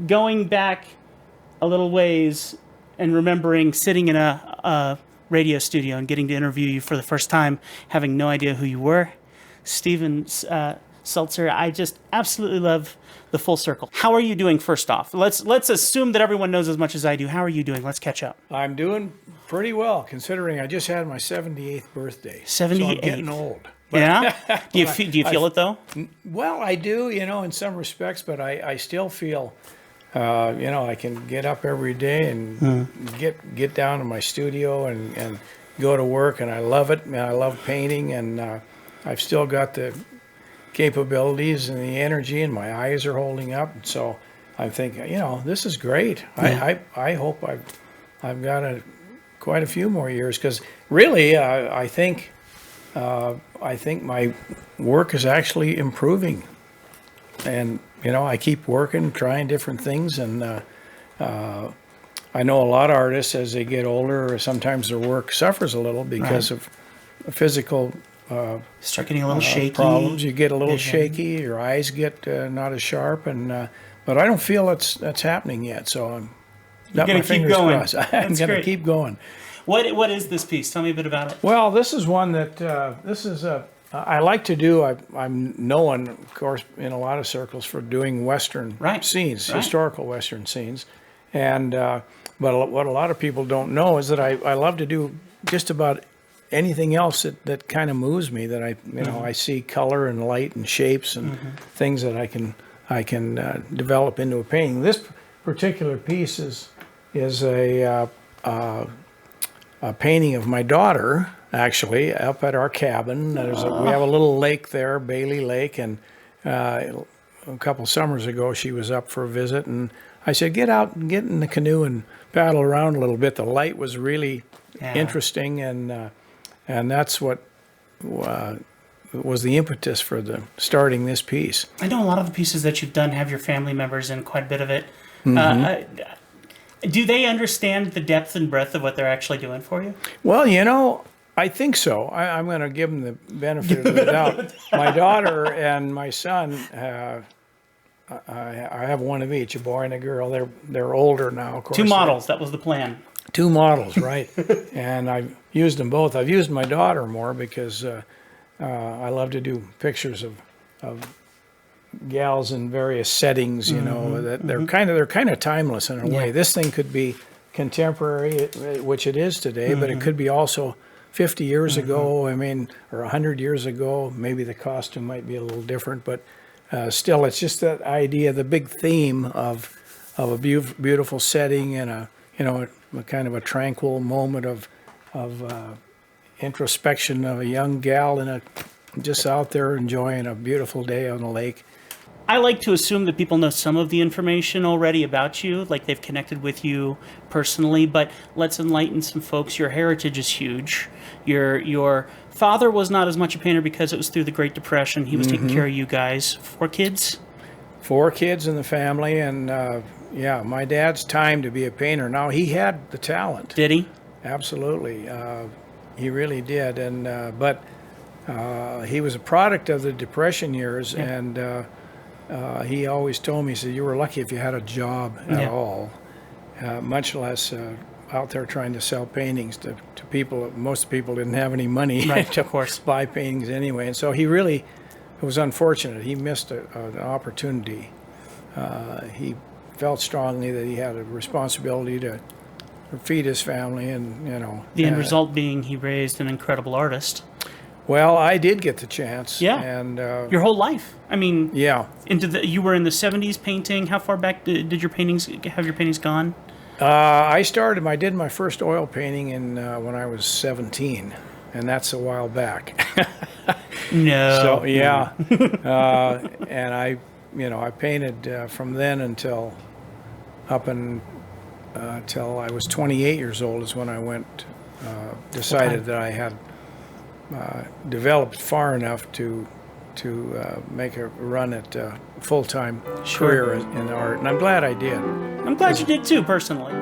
going back a little ways and remembering sitting in a radio studio and getting to interview you for the first time, having no idea who you were, Steven Seltzer, I just absolutely love the full circle. How are you doing, first off? Let's assume that everyone knows as much as I do. How are you doing? Let's catch up. I'm doing pretty well, considering I just had my 78th birthday. 78th. So I'm getting old. But, Yeah? Do you feel it, though? well, I do, in some respects, but I still feel, I can get up every day and get down to my studio and go to work, and I love it. I love painting, and I've still got the capabilities and the energy, and my eyes are holding up. So I think, this is great. Yeah. I hope I've got quite a few more years, because really, I think my work is actually improving, and I keep working, trying different things, and I know a lot of artists, as they get older, sometimes their work suffers a little because of physical start getting a little shaky. Problems. You get a little vision. shaky. Your eyes get not as sharp, and but I don't feel that's happening yet. So I'm got my fingers crossed. I'm going to keep going. What is this piece? Tell me a bit about it. Well, this is one that I like to do. I'm known, of course, in a lot of circles for doing Western scenes, historical Western scenes, and but what a lot of people don't know is that I love to do just about anything else that kind of moves me, that I see color and light and shapes and things that I can develop into a painting. This particular piece is a painting of my daughter, actually, up at our cabin. We have a little lake there, Bailey Lake, and a couple summers ago she was up for a visit, and I said, get out and get in the canoe and paddle around a little bit. The light was really interesting, and that's what was the impetus for starting this piece. I know a lot of the pieces that you've done have your family members in quite a bit of it. Do they understand the depth and breadth of what they're actually doing for you? Well, I think so. I'm going to give them the benefit of the doubt. My daughter and my son, I have one of each, a boy and a girl. They're older now, of course. Two models, that was the plan. Two models, right. And I've used them both. I've used my daughter more because I love to do pictures of gals in various settings, that they're kind of timeless in a way. This thing could be contemporary, which it is today, but it could be also 50 years ago, or 100 years ago. Maybe the costume might be a little different, but still, it's just that idea, the big theme of a beautiful setting and a kind of a tranquil moment of introspection of a young gal just out there enjoying a beautiful day on the lake. I like to assume that people know some of the information already about you, like they've connected with you personally, but let's enlighten some folks. Your heritage is huge. Your father was not as much a painter because it was through the Great Depression. He was taking care of you guys. 4 kids? 4 kids in the family, and my dad's time to be a painter. Now, he had the talent. Did he? Absolutely. He really did, and but he was a product of the Depression years, and he always told me, he said, you were lucky if you had a job at all, much less out there trying to sell paintings to people. Most people didn't have any money to buy paintings anyway, and so it was unfortunate. He missed an opportunity. He felt strongly that he had a responsibility to feed his family, and the end result being he raised an incredible artist. Well, I did get the chance. Yeah. And your whole life. Yeah. You were in the 70s painting. How far back did your paintings gone? I did my first oil painting when I was 17, and that's a while back. No. So yeah, and I painted from then until I was 28 years old is when I decided that I had developed far enough to make a run at full-time career in art, and I'm glad I did. I'm glad you did too, personally.